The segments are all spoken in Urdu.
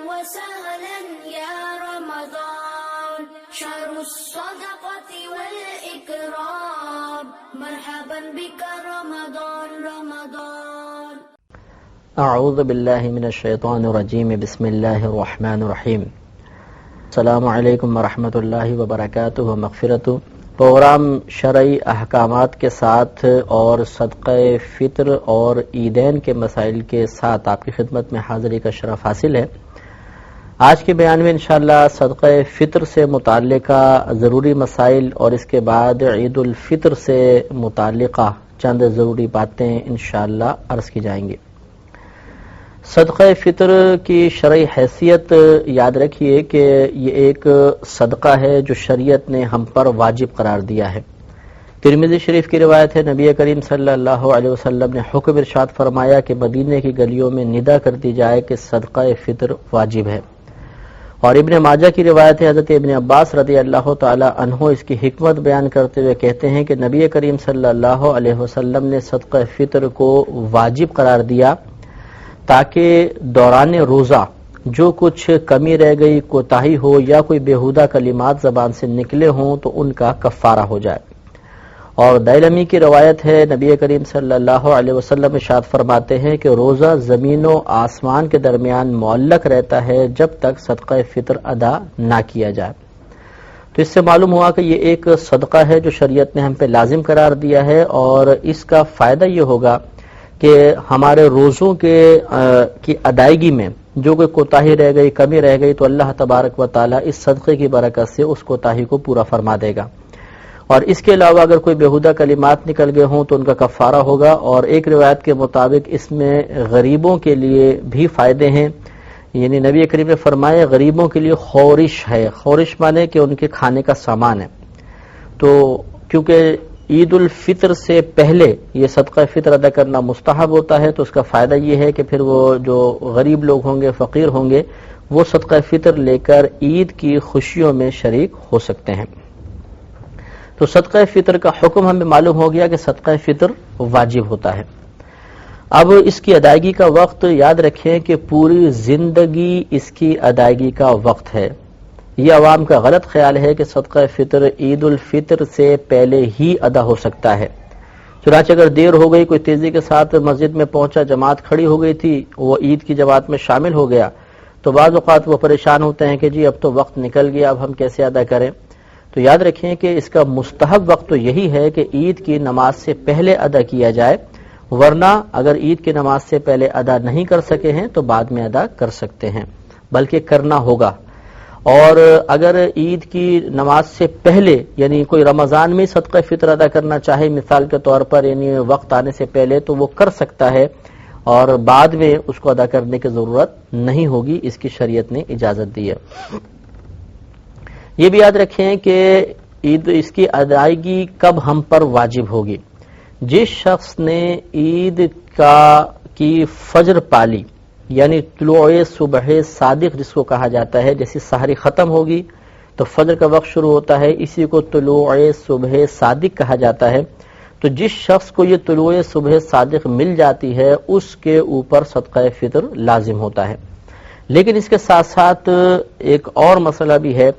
وسهلا يا رمضان شهر الصدقة والإكرام مرحبا بك رمضان رمضان. اعوذ باللہ من الشیطان الرجیم بسم اللہ الرحمن الرحیم. السلام علیکم ورحمۃ اللہ وبرکاتہ و مغفرتہ. پروگرام شرعی احکامات کے ساتھ اور صدقہ فطر اور عیدین کے مسائل کے ساتھ آپ کی خدمت میں حاضری کا شرف حاصل ہے. آج کے بیان میں انشاءاللہ صدقہ فطر سے متعلقہ ضروری مسائل اور اس کے بعد عید الفطر سے متعلقہ چند ضروری باتیں انشاءاللہ عرض کی جائیں گی. صدقہ فطر کی شرعی حیثیت یاد رکھیے کہ یہ ایک صدقہ ہے جو شریعت نے ہم پر واجب قرار دیا ہے. ترمذی شریف کی روایت ہے، نبی کریم صلی اللہ علیہ وسلم نے حکم ارشاد فرمایا کہ مدینے کی گلیوں میں ندا کر دی جائے کہ صدقہ فطر واجب ہے. اور ابن ماجہ کی روایت ہے، حضرت ابن عباس رضی اللہ تعالی عنہ اس کی حکمت بیان کرتے ہوئے کہتے ہیں کہ نبی کریم صلی اللہ علیہ وسلم نے صدقہ فطر کو واجب قرار دیا تاکہ دوران روزہ جو کچھ کمی رہ گئی، کوتاہی ہو یا کوئی بیہودہ کلمات زبان سے نکلے ہوں تو ان کا کفارہ ہو جائے. اور دائلمی کی روایت ہے، نبی کریم صلی اللہ علیہ وسلم ارشاد فرماتے ہیں کہ روزہ زمین و آسمان کے درمیان معلق رہتا ہے جب تک صدقہ فطر ادا نہ کیا جائے. تو اس سے معلوم ہوا کہ یہ ایک صدقہ ہے جو شریعت نے ہم پہ لازم قرار دیا ہے، اور اس کا فائدہ یہ ہوگا کہ ہمارے روزوں کی ادائیگی میں جو کوئی کوتاہی رہ گئی، کمی رہ گئی، تو اللہ تبارک و تعالی اس صدقے کی برکت سے اس کوتاہی کو پورا فرما دے گا. اور اس کے علاوہ اگر کوئی بیہودہ کلمات نکل گئے ہوں تو ان کا کفارہ ہوگا. اور ایک روایت کے مطابق اس میں غریبوں کے لیے بھی فائدے ہیں، یعنی نبی کریم نے فرمایا غریبوں کے لیے خورش ہے. خورش مانے کہ ان کے کھانے کا سامان ہے. تو کیونکہ عید الفطر سے پہلے یہ صدقہ فطر ادا کرنا مستحب ہوتا ہے، تو اس کا فائدہ یہ ہے کہ پھر وہ جو غریب لوگ ہوں گے، فقیر ہوں گے، وہ صدقہ فطر لے کر عید کی خوشیوں میں شریک ہو سکتے ہیں. تو صدقہ فطر کا حکم ہمیں معلوم ہو گیا کہ صدقہ فطر واجب ہوتا ہے. اب اس کی ادائیگی کا وقت یاد رکھیں کہ پوری زندگی اس کی ادائیگی کا وقت ہے. یہ عوام کا غلط خیال ہے کہ صدقہ فطر عید الفطر سے پہلے ہی ادا ہو سکتا ہے. چنانچہ اگر دیر ہو گئی، کوئی تیزی کے ساتھ مسجد میں پہنچا، جماعت کھڑی ہو گئی تھی، وہ عید کی جماعت میں شامل ہو گیا، تو بعض اوقات وہ پریشان ہوتے ہیں کہ جی اب تو وقت نکل گیا، اب ہم کیسے ادا کریں. تو یاد رکھیں کہ اس کا مستحب وقت تو یہی ہے کہ عید کی نماز سے پہلے ادا کیا جائے، ورنہ اگر عید کی نماز سے پہلے ادا نہیں کر سکے ہیں تو بعد میں ادا کر سکتے ہیں، بلکہ کرنا ہوگا. اور اگر عید کی نماز سے پہلے یعنی کوئی رمضان میں صدقہ فطر ادا کرنا چاہے مثال کے طور پر، یعنی وقت آنے سے پہلے، تو وہ کر سکتا ہے اور بعد میں اس کو ادا کرنے کی ضرورت نہیں ہوگی، اس کی شریعت نے اجازت دی ہے. یہ بھی یاد رکھیں کہ عید اس کی ادائیگی کب ہم پر واجب ہوگی. جس شخص نے عید کی فجر پالی، یعنی طلوع صبح صادق جس کو کہا جاتا ہے، جیسے سحری ختم ہوگی تو فجر کا وقت شروع ہوتا ہے، اسی کو طلوع صبح صادق کہا جاتا ہے. تو جس شخص کو یہ طلوع صبح صادق مل جاتی ہے اس کے اوپر صدقہ فطر لازم ہوتا ہے. لیکن اس کے ساتھ ساتھ ایک اور مسئلہ بھی ہے،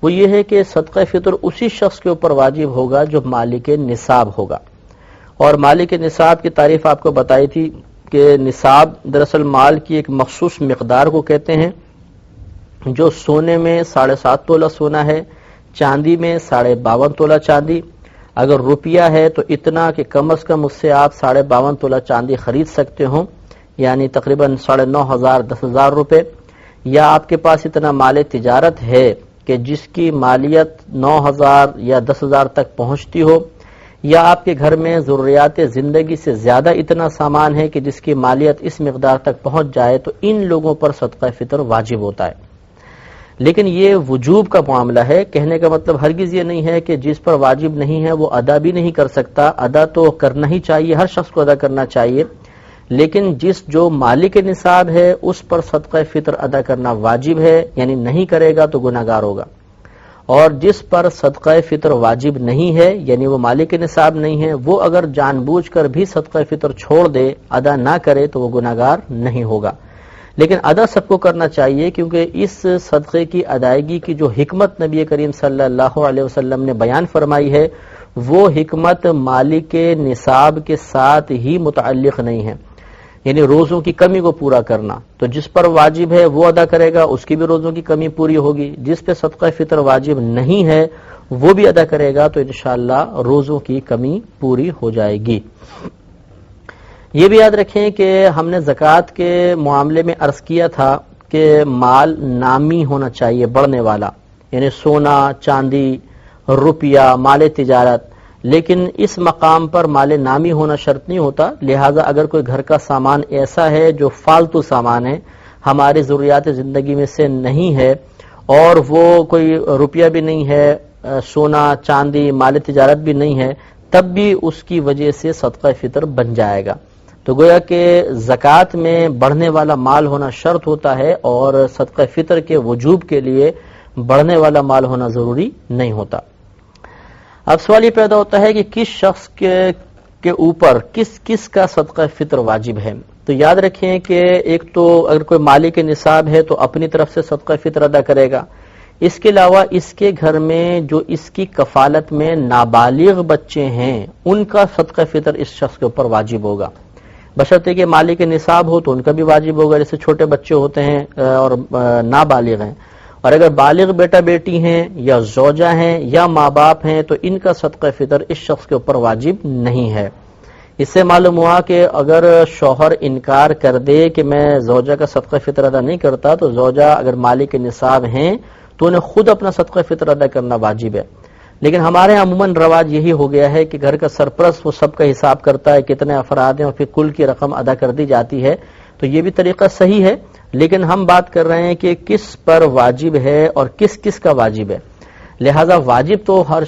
وہ یہ ہے کہ صدقہ فطر اسی شخص کے اوپر واجب ہوگا جو مالک نصاب ہوگا. اور مالک نصاب کی تعریف آپ کو بتائی تھی کہ نصاب دراصل مال کی ایک مخصوص مقدار کو کہتے ہیں، جو سونے میں 7.5 تولہ سونا ہے، چاندی میں 52.5 تولہ چاندی، اگر روپیہ ہے تو اتنا کہ کم از کم اس سے آپ 52.5 تولہ چاندی خرید سکتے ہوں، یعنی تقریباً 9,500 10,000 روپے، یا آپ کے پاس اتنا مال تجارت ہے کہ جس کی مالیت 9,000 یا 10,000 تک پہنچتی ہو، یا آپ کے گھر میں ضروریات زندگی سے زیادہ اتنا سامان ہے کہ جس کی مالیت اس مقدار تک پہنچ جائے، تو ان لوگوں پر صدقہ فطر واجب ہوتا ہے. لیکن یہ وجوب کا معاملہ ہے. کہنے کا مطلب ہرگز یہ نہیں ہے کہ جس پر واجب نہیں ہے وہ ادا بھی نہیں کر سکتا. ادا تو کرنا ہی چاہیے، ہر شخص کو ادا کرنا چاہیے، لیکن جو مالک نصاب ہے اس پر صدقہ فطر ادا کرنا واجب ہے، یعنی نہیں کرے گا تو گناہگار ہوگا. اور جس پر صدقہ فطر واجب نہیں ہے، یعنی وہ مالک نصاب نہیں ہے، وہ اگر جان بوجھ کر بھی صدقہ فطر چھوڑ دے، ادا نہ کرے، تو وہ گناہگار نہیں ہوگا. لیکن ادا سب کو کرنا چاہیے، کیونکہ اس صدقے کی ادائیگی کی جو حکمت نبی کریم صلی اللہ علیہ وسلم نے بیان فرمائی ہے، وہ حکمت مالک نصاب کے ساتھ ہی متعلق نہیں ہے، یعنی روزوں کی کمی کو پورا کرنا، تو جس پر واجب ہے وہ ادا کرے گا، اس کی بھی روزوں کی کمی پوری ہوگی، جس پہ صدقہ فطر واجب نہیں ہے وہ بھی ادا کرے گا، تو انشاءاللہ روزوں کی کمی پوری ہو جائے گی۔ یہ بھی یاد رکھیں کہ ہم نے زکوٰۃ کے معاملے میں عرض کیا تھا کہ مال نامی ہونا چاہیے، بڑھنے والا، یعنی سونا، چاندی، روپیہ، مال تجارت، لیکن اس مقام پر مال نامی ہونا شرط نہیں ہوتا، لہذا اگر کوئی گھر کا سامان ایسا ہے جو فالتو سامان ہے، ہماری ضروریات زندگی میں سے نہیں ہے، اور وہ کوئی روپیہ بھی نہیں ہے، سونا چاندی مال تجارت بھی نہیں ہے، تب بھی اس کی وجہ سے صدقہ فطر بن جائے گا۔ تو گویا کہ زکوٰۃ میں بڑھنے والا مال ہونا شرط ہوتا ہے، اور صدقہ فطر کے وجوب کے لیے بڑھنے والا مال ہونا ضروری نہیں ہوتا۔ اب سوال یہ پیدا ہوتا ہے کہ کس شخص کے اوپر کس کا صدقہ فطر واجب ہے؟ تو یاد رکھیں کہ ایک تو اگر کوئی مالک نصاب ہے تو اپنی طرف سے صدقہ فطر ادا کرے گا، اس کے علاوہ اس کے گھر میں جو اس کی کفالت میں نابالغ بچے ہیں ان کا صدقہ فطر اس شخص کے اوپر واجب ہوگا، بشرطے کہ مالک نصاب ہو تو ان کا بھی واجب ہوگا، جیسے چھوٹے بچے ہوتے ہیں اور نابالغ ہیں، اور اگر بالغ بیٹا بیٹی ہیں یا زوجہ ہیں یا ماں باپ ہیں تو ان کا صدقہ فطر اس شخص کے اوپر واجب نہیں ہے۔ اس سے معلوم ہوا کہ اگر شوہر انکار کر دے کہ میں زوجہ کا صدقہ فطر ادا نہیں کرتا، تو زوجہ اگر مالک نصاب ہیں تو انہیں خود اپنا صدقہ فطر ادا کرنا واجب ہے۔ لیکن ہمارے عموماً رواج یہی ہو گیا ہے کہ گھر کا سرپرست وہ سب کا حساب کرتا ہے، کتنے افراد ہیں، اور پھر کل کی رقم ادا کر دی جاتی ہے، تو یہ بھی طریقہ صحیح ہے، لیکن ہم بات کر رہے ہیں کہ کس پر واجب ہے اور کس کا واجب ہے۔ لہذا واجب تو ہر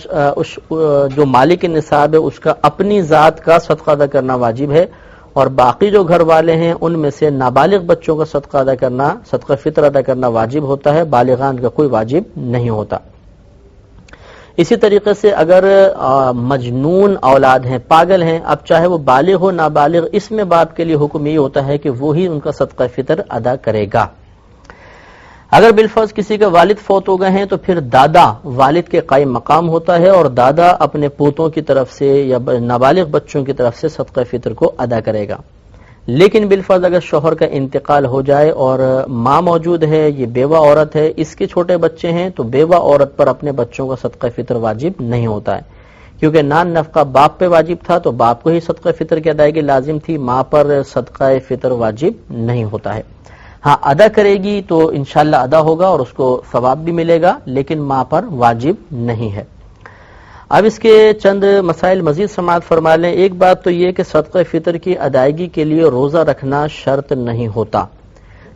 جو مالک نصاب ہے اس کا اپنی ذات کا صدقہ ادا کرنا واجب ہے، اور باقی جو گھر والے ہیں ان میں سے نابالغ بچوں کا صدقہ ادا کرنا، صدقہ فطر ادا کرنا واجب ہوتا ہے، بالغان کا کوئی واجب نہیں ہوتا۔ اسی طریقے سے اگر مجنون اولاد ہیں، پاگل ہیں، اب چاہے وہ بالغ ہو نابالغ، اس میں باپ کے لیے حکم یہ ہوتا ہے کہ وہی ان کا صدقہ فطر ادا کرے گا۔ اگر بالفرض کسی کے والد فوت ہو گئے ہیں تو پھر دادا والد کے قائم مقام ہوتا ہے، اور دادا اپنے پوتوں کی طرف سے یا نابالغ بچوں کی طرف سے صدقہ فطر کو ادا کرے گا۔ لیکن بالفرض اگر شوہر کا انتقال ہو جائے اور ماں موجود ہے، یہ بیوہ عورت ہے، اس کے چھوٹے بچے ہیں، تو بیوہ عورت پر اپنے بچوں کا صدقہ فطر واجب نہیں ہوتا ہے، کیونکہ نان نفقہ باپ پہ واجب تھا تو باپ کو ہی صدقہ فطر کی ادائیگی لازم تھی، ماں پر صدقہ فطر واجب نہیں ہوتا ہے۔ ہاں ادا کرے گی تو انشاءاللہ ادا ہوگا اور اس کو ثواب بھی ملے گا، لیکن ماں پر واجب نہیں ہے۔ اب اس کے چند مسائل مزید سماعت فرما لیں۔ ایک بات تو یہ کہ صدقہ فطر کی ادائیگی کے لیے روزہ رکھنا شرط نہیں ہوتا،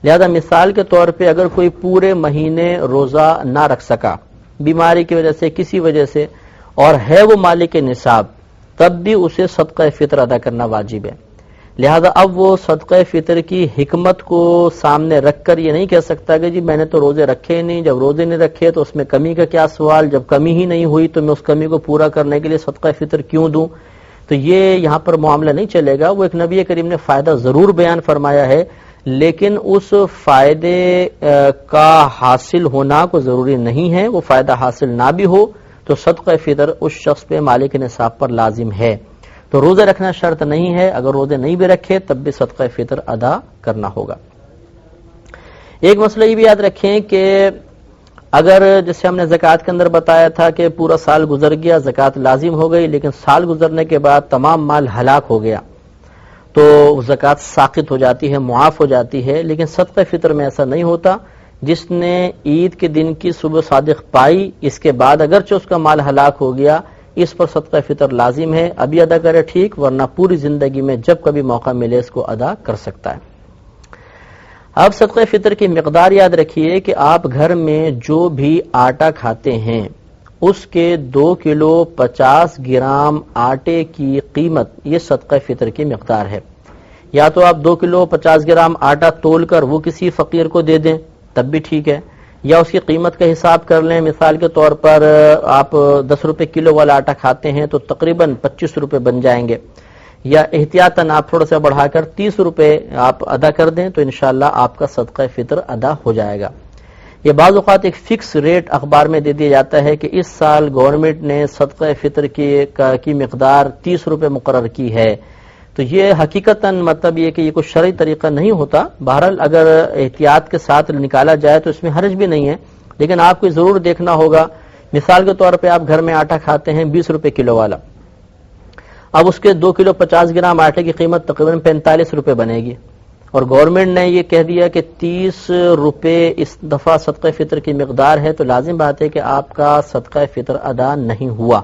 لہذا مثال کے طور پہ اگر کوئی پورے مہینے روزہ نہ رکھ سکا بیماری کی وجہ سے، کسی وجہ سے، اور ہے وہ مالک نصاب، تب بھی اسے صدقہ فطر ادا کرنا واجب ہے۔ لہذا اب وہ صدقہ فطر کی حکمت کو سامنے رکھ کر یہ نہیں کہہ سکتا کہ جی میں نے تو روزے رکھے نہیں، جب روزے نہیں رکھے تو اس میں کمی کا کیا سوال، جب کمی ہی نہیں ہوئی تو میں اس کمی کو پورا کرنے کے لیے صدقہ فطر کیوں دوں۔ تو یہ یہاں پر معاملہ نہیں چلے گا۔ وہ ایک نبی کریم نے فائدہ ضرور بیان فرمایا ہے، لیکن اس فائدے کا حاصل ہونا کو ضروری نہیں ہے، وہ فائدہ حاصل نہ بھی ہو تو صدقہ فطر اس شخص پہ مالک نصاب پر لازم ہے۔ تو روزہ رکھنا شرط نہیں ہے، اگر روزے نہیں بھی رکھے تب بھی صدقہ فطر ادا کرنا ہوگا۔ ایک مسئلہ یہ بھی یاد رکھیں کہ اگر جیسے ہم نے زکوٰۃ کے اندر بتایا تھا کہ پورا سال گزر گیا، زکوٰۃ لازم ہو گئی، لیکن سال گزرنے کے بعد تمام مال ہلاک ہو گیا تو زکوٰۃ ساقط ہو جاتی ہے، معاف ہو جاتی ہے، لیکن صدقہ فطر میں ایسا نہیں ہوتا۔ جس نے عید کے دن کی صبح صادق پائی، اس کے بعد اگرچہ اس کا مال ہلاک ہو گیا، اس پر صدقہ فطر لازم ہے، ابھی ادا کرے ٹھیک، ورنہ پوری زندگی میں جب کبھی موقع ملے اس کو ادا کر سکتا ہے۔ اب صدقہ فطر کی مقدار یاد رکھیے کہ آپ گھر میں جو بھی آٹا کھاتے ہیں اس کے 2 کلو 50 گرام آٹے کی قیمت یہ صدقہ فطر کی مقدار ہے۔ یا تو آپ 2 کلو 50 گرام آٹا تول کر وہ کسی فقیر کو دے دیں تب بھی ٹھیک ہے، یا اس کی قیمت کا حساب کر لیں۔ مثال کے طور پر آپ 10 روپے کلو والا آٹا کھاتے ہیں تو تقریباً 25 روپے بن جائیں گے، یا احتیاطاً آپ تھوڑا سا بڑھا کر 30 روپے آپ ادا کر دیں تو انشاءاللہ آپ کا صدقہ فطر ادا ہو جائے گا۔ یہ بعض اوقات ایک فکس ریٹ اخبار میں دے دیا جاتا ہے کہ اس سال گورنمنٹ نے صدقہ فطر کی مقدار 30 روپے مقرر کی ہے، تو یہ حقیقتاً مطلب یہ کہ یہ کوئی شرعی طریقہ نہیں ہوتا۔ بہرحال اگر احتیاط کے ساتھ نکالا جائے تو اس میں حرج بھی نہیں ہے، لیکن آپ کو ضرور دیکھنا ہوگا۔ مثال کے طور پہ آپ گھر میں آٹا کھاتے ہیں 20 روپے کلو والا، اب اس کے 2 کلو 50 گرام آٹے کی قیمت تقریباً 45 روپے بنے گی، اور گورنمنٹ نے یہ کہہ دیا کہ 30 روپے اس دفعہ صدقہ فطر کی مقدار ہے، تو لازم بات ہے کہ آپ کا صدقہ فطر ادا نہیں ہوا۔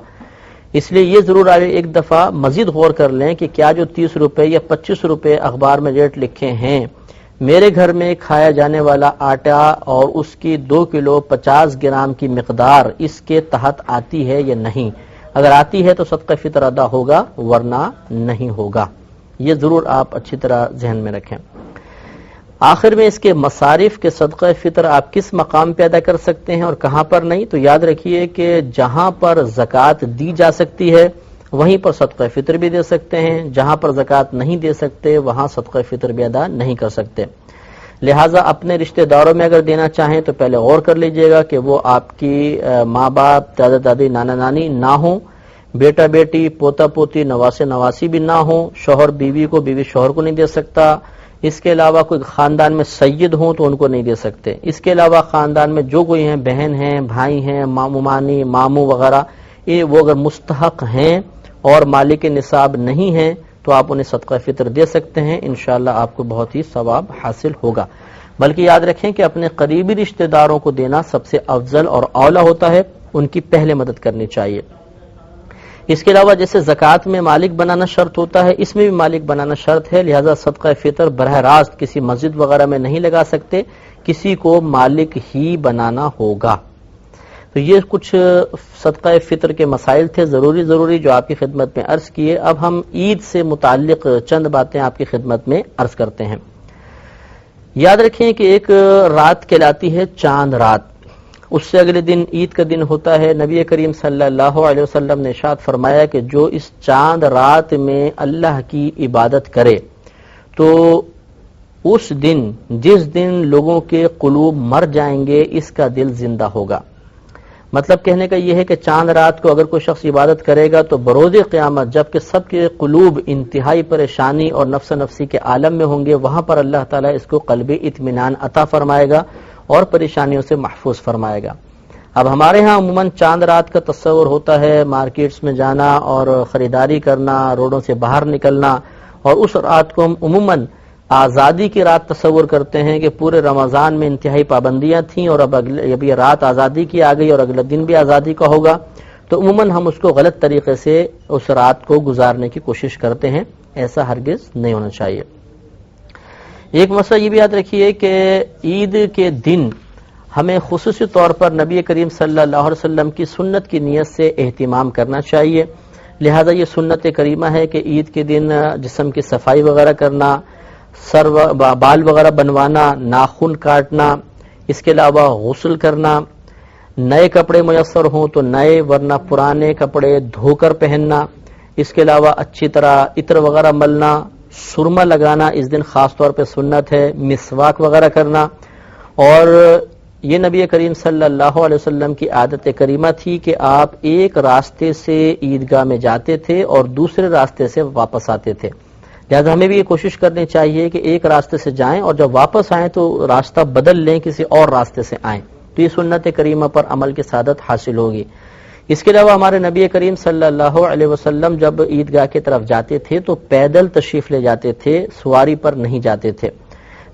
اس لیے یہ ضرور ایک دفعہ مزید غور کر لیں کہ کیا جو 30 روپے یا 25 روپے اخبار میں ریٹ لکھے ہیں، میرے گھر میں کھایا جانے والا آٹا اور اس کی 2 کلو 50 گرام کی مقدار اس کے تحت آتی ہے یا نہیں۔ اگر آتی ہے تو صدقہ فطر ادا ہوگا، ورنہ نہیں ہوگا۔ یہ ضرور آپ اچھی طرح ذہن میں رکھیں۔ آخر میں اس کے مصارف کے صدقہ فطر آپ کس مقام پہ ادا کر سکتے ہیں اور کہاں پر نہیں، تو یاد رکھیے کہ جہاں پر زکوٰۃ دی جا سکتی ہے وہیں پر صدقہ فطر بھی دے سکتے ہیں، جہاں پر زکوٰۃ نہیں دے سکتے وہاں صدقہ فطر بھی ادا نہیں کر سکتے۔ لہٰذا اپنے رشتہ داروں میں اگر دینا چاہیں تو پہلے غور کر لیجئے گا کہ وہ آپ کی ماں باپ، دادا دادی، نانا نانی نہ ہوں، بیٹا بیٹی، پوتا پوتی، نواسے نواسی بھی نہ ہوں، شوہر بیوی کو، بیوی شوہر کو نہیں دے سکتا، اس کے علاوہ کوئی خاندان میں سید ہوں تو ان کو نہیں دے سکتے، اس کے علاوہ خاندان میں جو کوئی ہیں، بہن ہیں، بھائی ہیں، ماموں مانی، ماموں وغیرہ، وہ اگر مستحق ہیں اور مالک نصاب نہیں ہیں تو آپ انہیں صدقہ فطر دے سکتے ہیں، انشاءاللہ آپ کو بہت ہی ثواب حاصل ہوگا۔ بلکہ یاد رکھیں کہ اپنے قریبی رشتہ داروں کو دینا سب سے افضل اور اولیٰ ہوتا ہے، ان کی پہلے مدد کرنی چاہیے۔ اس کے علاوہ جیسے زکوٰۃ میں مالک بنانا شرط ہوتا ہے، اس میں بھی مالک بنانا شرط ہے، لہذا صدقہ فطر براہ راست کسی مسجد وغیرہ میں نہیں لگا سکتے، کسی کو مالک ہی بنانا ہوگا۔ تو یہ کچھ صدقہ فطر کے مسائل تھے ضروری جو آپ کی خدمت میں عرض کیے۔ اب ہم عید سے متعلق چند باتیں آپ کی خدمت میں عرض کرتے ہیں۔ یاد رکھیں کہ ایک رات کہلاتی ہے چاند رات، اس سے اگلے دن عید کا دن ہوتا ہے۔ نبی کریم صلی اللہ علیہ وسلم نے ارشاد فرمایا کہ جو اس چاند رات میں اللہ کی عبادت کرے تو اس دن، جس دن لوگوں کے قلوب مر جائیں گے، اس کا دل زندہ ہوگا۔ مطلب کہنے کا یہ ہے کہ چاند رات کو اگر کوئی شخص عبادت کرے گا تو بروز قیامت جبکہ سب کے قلوب انتہائی پریشانی اور نفس نفسی کے عالم میں ہوں گے، وہاں پر اللہ تعالیٰ اس کو قلبی اطمینان عطا فرمائے گا اور پریشانیوں سے محفوظ فرمائے گا۔ اب ہمارے ہاں عموماً چاند رات کا تصور ہوتا ہے مارکیٹس میں جانا اور خریداری کرنا، روڈوں سے باہر نکلنا، اور اس رات کو ہم عموماً آزادی کی رات تصور کرتے ہیں کہ پورے رمضان میں انتہائی پابندیاں تھیں اور اب یہ رات آزادی کی آ گئی اور اگلا دن بھی آزادی کا ہوگا، تو عموماً ہم اس کو غلط طریقے سے اس رات کو گزارنے کی کوشش کرتے ہیں، ایسا ہرگز نہیں ہونا چاہیے۔ ایک مسئلہ یہ بھی یاد رکھیے کہ عید کے دن ہمیں خصوصی طور پر نبی کریم صلی اللہ علیہ وسلم کی سنت کی نیت سے اہتمام کرنا چاہیے، لہذا یہ سنت کریمہ ہے کہ عید کے دن جسم کی صفائی وغیرہ کرنا، بال وغیرہ بنوانا، ناخن کاٹنا، اس کے علاوہ غسل کرنا، نئے کپڑے میسر ہوں تو نئے ورنہ پرانے کپڑے دھو کر پہننا، اس کے علاوہ اچھی طرح عطر وغیرہ ملنا، سرما لگانا اس دن خاص طور پہ سنت ہے، مسواک وغیرہ کرنا، اور یہ نبی کریم صلی اللہ علیہ وسلم کی عادت کریمہ تھی کہ آپ ایک راستے سے عیدگاہ میں جاتے تھے اور دوسرے راستے سے واپس آتے تھے، لہذا ہمیں بھی یہ کوشش کرنی چاہیے کہ ایک راستے سے جائیں اور جب واپس آئیں تو راستہ بدل لیں، کسی اور راستے سے آئیں، تو یہ سنت کریمہ پر عمل کی سعادت حاصل ہوگی۔ اس کے علاوہ ہمارے نبی کریم صلی اللہ علیہ وسلم جب عیدگاہ کی طرف جاتے تھے تو پیدل تشریف لے جاتے تھے، سواری پر نہیں جاتے تھے،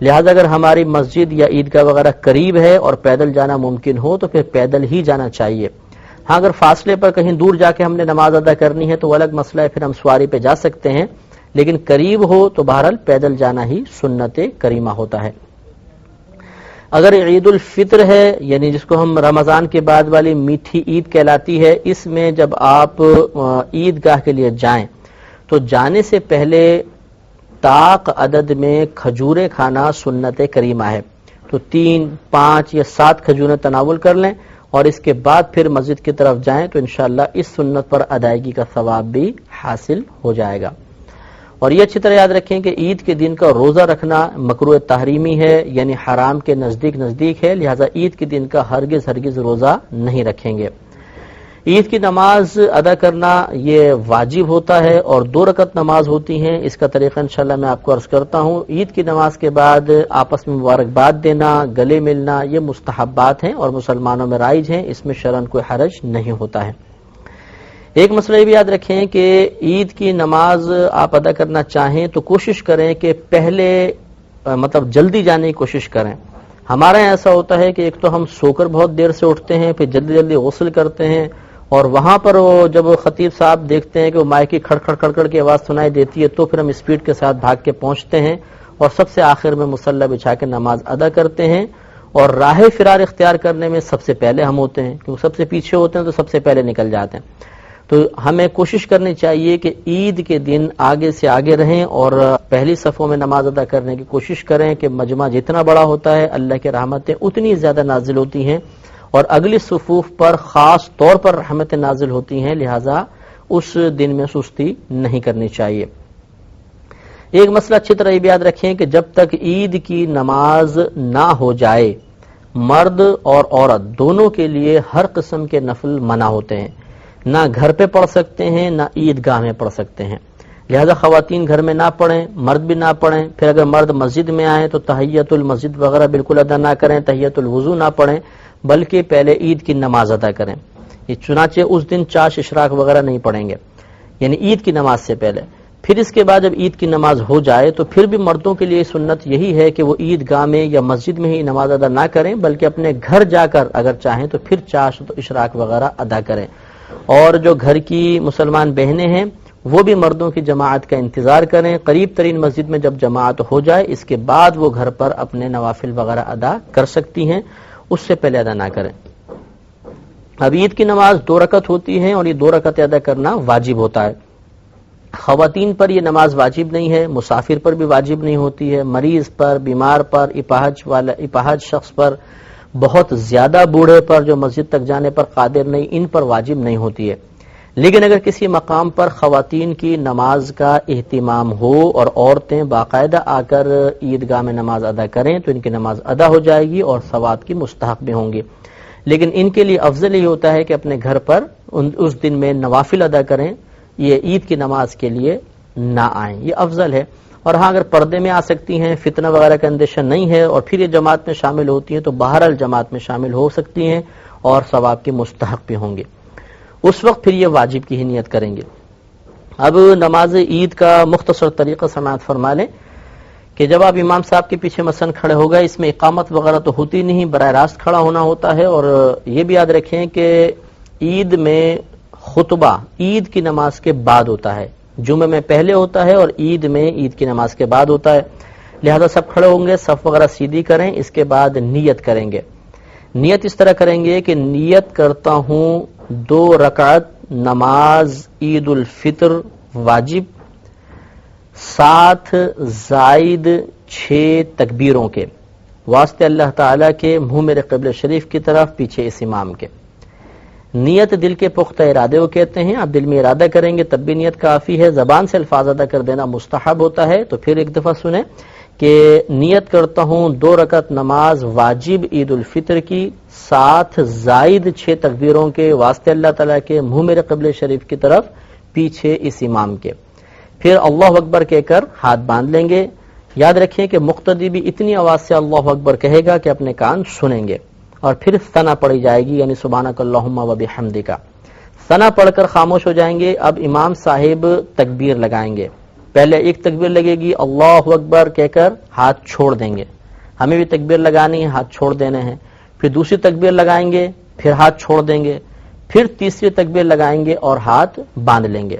لہذا اگر ہماری مسجد یا عیدگاہ وغیرہ قریب ہے اور پیدل جانا ممکن ہو تو پھر پیدل ہی جانا چاہیے۔ ہاں اگر فاصلے پر کہیں دور جا کے ہم نے نماز ادا کرنی ہے تو وہ الگ مسئلہ ہے، پھر ہم سواری پہ جا سکتے ہیں، لیکن قریب ہو تو بہرحال پیدل جانا ہی سنت کریمہ ہوتا ہے۔ اگر عید الفطر ہے، یعنی جس کو ہم رمضان کے بعد والی میٹھی عید کہلاتی ہے، اس میں جب آپ عیدگاہ کے لیے جائیں تو جانے سے پہلے طاق عدد میں کھجوریں کھانا سنت کریمہ ہے، تو 3، 5 یا 7 کھجوریں تناول کر لیں اور اس کے بعد پھر مسجد کی طرف جائیں تو انشاءاللہ اس سنت پر ادائیگی کا ثواب بھی حاصل ہو جائے گا۔ اور یہ اچھی طرح یاد رکھیں کہ عید کے دن کا روزہ رکھنا مکروہ تحریمی ہے، یعنی حرام کے نزدیک ہے، لہذا عید کے دن کا ہرگز روزہ نہیں رکھیں گے۔ عید کی نماز ادا کرنا یہ واجب ہوتا ہے، اور 2 رکعت نماز ہوتی ہیں۔ اس کا طریقہ انشاءاللہ میں آپ کو عرض کرتا ہوں۔ عید کی نماز کے بعد آپس میں مبارکباد دینا، گلے ملنا، یہ مستحبات ہیں اور مسلمانوں میں رائج ہیں، اس میں شرعاً کوئی حرج نہیں ہوتا ہے۔ ایک مسئلہ یہ بھی یاد رکھیں کہ عید کی نماز آپ ادا کرنا چاہیں تو کوشش کریں کہ پہلے جلدی جانے کی کوشش کریں۔ ہمارے یہاں ایسا ہوتا ہے کہ ایک تو ہم سو کر بہت دیر سے اٹھتے ہیں، پھر جلدی غسل کرتے ہیں، اور وہاں پر جب خطیب صاحب دیکھتے ہیں کہ وہ مائک کی کھڑ کھڑ کی آواز سنائی دیتی ہے تو پھر ہم اسپیڈ کے ساتھ بھاگ کے پہنچتے ہیں اور سب سے آخر میں مصلی بچھا کے نماز ادا کرتے ہیں، اور راہ فرار اختیار کرنے میں سب سے پہلے ہم ہوتے ہیں، کیونکہ سب سے پیچھے ہوتے ہیں تو سب سے پہلے نکل جاتے ہیں۔ تو ہمیں کوشش کرنی چاہیے کہ عید کے دن آگے سے آگے رہیں اور پہلی صفوں میں نماز ادا کرنے کی کوشش کریں کہ مجمع جتنا بڑا ہوتا ہے اللہ کی رحمتیں اتنی زیادہ نازل ہوتی ہیں، اور اگلی صفوف پر خاص طور پر رحمتیں نازل ہوتی ہیں، لہذا اس دن میں سستی نہیں کرنی چاہیے۔ ایک مسئلہ اچھی طرح یہ بھی یاد رکھیں کہ جب تک عید کی نماز نہ ہو جائے، مرد اور عورت دونوں کے لیے ہر قسم کے نفل منع ہوتے ہیں، نہ گھر پہ پڑھ سکتے ہیں نہ عیدگاہ میں پڑھ سکتے ہیں، لہذا خواتین گھر میں نہ پڑھیں، مرد بھی نہ پڑھیں۔ پھر اگر مرد مسجد میں آئیں تو تحیت المسجد وغیرہ بالکل ادا نہ کریں، تحیت الوضو نہ پڑھیں، بلکہ پہلے عید کی نماز ادا کریں۔ یہ چنانچہ اس دن چاش اشراق وغیرہ نہیں پڑھیں گے، یعنی عید کی نماز سے پہلے۔ پھر اس کے بعد جب عید کی نماز ہو جائے تو پھر بھی مردوں کے لیے سنت یہی ہے کہ وہ عیدگاہ میں یا مسجد میں ہی نماز ادا نہ کریں، بلکہ اپنے گھر جا کر اگر چاہیں تو پھر چاش اشراق وغیرہ ادا کریں۔ اور جو گھر کی مسلمان بہنیں ہیں وہ بھی مردوں کی جماعت کا انتظار کریں، قریب ترین مسجد میں جب جماعت ہو جائے اس کے بعد وہ گھر پر اپنے نوافل وغیرہ ادا کر سکتی ہیں، اس سے پہلے ادا نہ کریں۔ اب عید کی نماز 2 رکعت ہوتی ہے اور یہ 2 رکعت ادا کرنا واجب ہوتا ہے۔ خواتین پر یہ نماز واجب نہیں ہے، مسافر پر بھی واجب نہیں ہوتی ہے، مریض پر، بیمار پر، اپاہج شخص پر، بہت زیادہ بوڑھے پر جو مسجد تک جانے پر قادر نہیں، ان پر واجب نہیں ہوتی ہے۔ لیکن اگر کسی مقام پر خواتین کی نماز کا اہتمام ہو اور عورتیں باقاعدہ آ کر عیدگاہ میں نماز ادا کریں تو ان کی نماز ادا ہو جائے گی اور ثواب کی مستحق بھی ہوں گی، لیکن ان کے لیے افضل یہ ہوتا ہے کہ اپنے گھر پر اس دن میں نوافل ادا کریں، یہ عید کی نماز کے لیے نہ آئیں، یہ افضل ہے۔ اور ہاں اگر پردے میں آ سکتی ہیں، فتنہ وغیرہ کا اندیشہ نہیں ہے اور پھر یہ جماعت میں شامل ہوتی ہیں تو بہرحال جماعت میں شامل ہو سکتی ہیں اور ثواب کی مستحق بھی ہوں گے، اس وقت پھر یہ واجب کی ہی نیت کریں گے۔ اب نماز عید کا مختصر طریقہ سماعت فرما لیں کہ جب آپ امام صاحب کے پیچھے مثلا کھڑے ہو گئے، اس میں اقامت وغیرہ تو ہوتی نہیں، براہ راست کھڑا ہونا ہوتا ہے، اور یہ بھی یاد رکھیں کہ عید میں خطبہ عید کی نماز کے بعد ہوتا ہے، جمعہ میں پہلے ہوتا ہے اور عید میں عید کی نماز کے بعد ہوتا ہے، لہذا سب کھڑے ہوں گے، صف وغیرہ سیدھی کریں، اس کے بعد نیت کریں گے۔ نیت اس طرح کریں گے کہ نیت کرتا ہوں 2 رکعت نماز عید الفطر واجب 7 زائد 6 تکبیروں کے، واسطے اللہ تعالیٰ کے، منہ میرے قبلہ شریف کی طرف، پیچھے اس امام کے۔ نیت دل کے پختہ ارادے کو کہتے ہیں، آپ دل میں ارادہ کریں گے تب بھی نیت کافی ہے، زبان سے الفاظ ادا کر دینا مستحب ہوتا ہے۔ تو پھر ایک دفعہ سنیں کہ نیت کرتا ہوں 2 رکعت نماز واجب عید الفطر کی 7 زائد 6 تکبیروں کے، واسطے اللہ تعالیٰ کے، منہ میرے قبلہ شریف کی طرف، پیچھے اس امام کے۔ پھر اللہ اکبر کہہ کر ہاتھ باندھ لیں گے۔ یاد رکھیں کہ مقتدی بھی اتنی آواز سے اللہ اکبر کہے گا کہ اپنے کان سنیں گے، اور پھر ثنا پڑھی جائے گی، یعنی سبحانک اللہم و بحمدک۔ ثنا پڑھ کر خاموش ہو جائیں گے۔ اب امام صاحب تکبیر لگائیں گے، پہلے ایک تکبیر لگے گی اللہ اکبر کہہ کر ہاتھ چھوڑ دیں گے، ہمیں بھی تکبیر لگانی ہے، ہاتھ چھوڑ دینے ہیں۔ پھر دوسری تکبیر لگائیں گے، پھر ہاتھ چھوڑ دیں گے، پھر تیسری تکبیر لگائیں گے اور ہاتھ باندھ لیں گے۔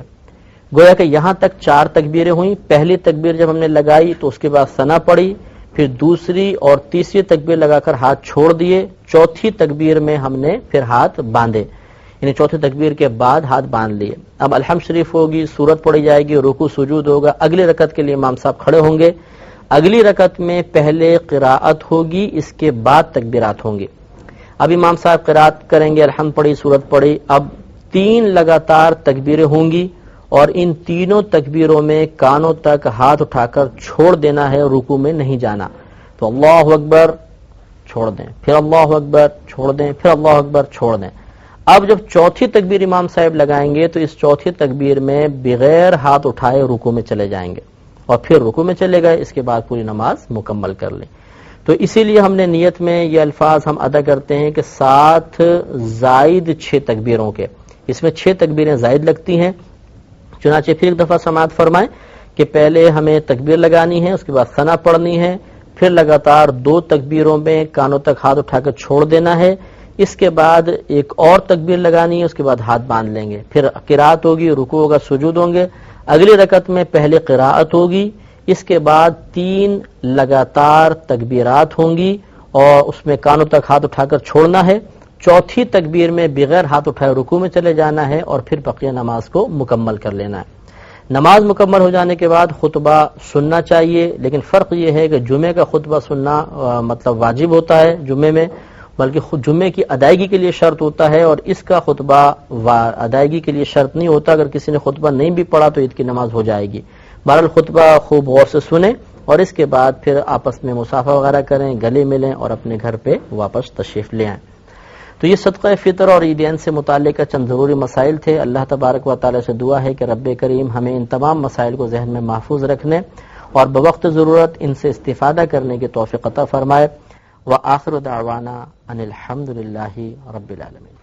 گویا کہ یہاں تک 4 تکبیریں ہوئیں۔ پہلی تکبیر جب ہم نے لگائی تو اس کے بعد ثنا پڑھی، پھر دوسری اور تیسری تکبیر لگا کر ہاتھ چھوڑ دیے، چوتھی تکبیر میں ہم نے پھر ہاتھ باندھے، یعنی چوتھی تکبیر کے بعد ہاتھ باندھ لیے۔ اب الحمد شریف ہوگی، سورت پڑھی جائے گی، رکوع سجود ہوگا، اگلی رکعت کے لیے امام صاحب کھڑے ہوں گے۔ اگلی رکعت میں پہلے قراءت ہوگی، اس کے بعد تکبیرات ہوں گی۔ اب امام صاحب قراءت کریں گے، الحمد پڑھی، سورت پڑھی، اب 3 لگاتار تکبیریں ہوں گی اور ان تینوں تکبیروں میں کانوں تک ہاتھ اٹھا کر چھوڑ دینا ہے، رکوع میں نہیں جانا. تو اللہ اکبر چھوڑ دیں، پھر اللہ اکبر چھوڑ دیں، پھر اللہ اکبر چھوڑ دیں. اب جب چوتھی تکبیر امام صاحب لگائیں گے تو اس چوتھی تکبیر میں بغیر ہاتھ اٹھائے رکوع میں چلے جائیں گے اور پھر رکوع میں چلے گئے، اس کے بعد پوری نماز مکمل کر لیں. تو اسی لیے ہم نے نیت میں یہ الفاظ ہم ادا کرتے ہیں کہ 7 زائد 6 تکبیروں کے، اس میں 6 تکبیریں زائد لگتی ہیں. چنانچہ پھر ایک دفعہ سماعت فرمائیں کہ پہلے ہمیں تکبیر لگانی ہے، اس کے بعد ثنا پڑھنی ہے، پھر لگاتار 2 تکبیروں میں کانوں تک ہاتھ اٹھا کر چھوڑ دینا ہے، اس کے بعد ایک اور تکبیر لگانی ہے، اس کے بعد ہاتھ باندھ لیں گے، پھر قرات ہوگی، رکوع ہوگا، سجود ہوں گے. اگلی رکعت میں پہلے قراءت ہوگی، اس کے بعد 3 لگاتار تکبیرات ہوں گی اور اس میں کانوں تک ہاتھ اٹھا کر چھوڑنا ہے. چوتھی تکبیر میں بغیر ہاتھ اٹھائے رکوع میں چلے جانا ہے اور پھر بقیہ نماز کو مکمل کر لینا ہے. نماز مکمل ہو جانے کے بعد خطبہ سننا چاہیے، لیکن فرق یہ ہے کہ جمعے کا خطبہ سننا مطلب واجب ہوتا ہے جمعے میں، بلکہ جمعے کی ادائیگی کے لیے شرط ہوتا ہے، اور اس کا خطبہ ادائیگی کے لیے شرط نہیں ہوتا. اگر کسی نے خطبہ نہیں بھی پڑھا تو عید کی نماز ہو جائے گی. بہرحال خطبہ خوب غور سے سنیں اور اس کے بعد پھر آپس میں مصافحہ وغیرہ کریں، گلے ملیں اور اپنے گھر پہ واپس تشریف لے آئیں. تو یہ صدقہ فطر اور عیدین سے متعلق چند ضروری مسائل تھے. اللہ تبارک و تعالی سے دعا ہے کہ رب کریم ہمیں ان تمام مسائل کو ذہن میں محفوظ رکھنے اور بوقت ضرورت ان سے استفادہ کرنے کی توفیق عطا فرمائے. وآخر دعوانا ان الحمد للہ رب العالمین.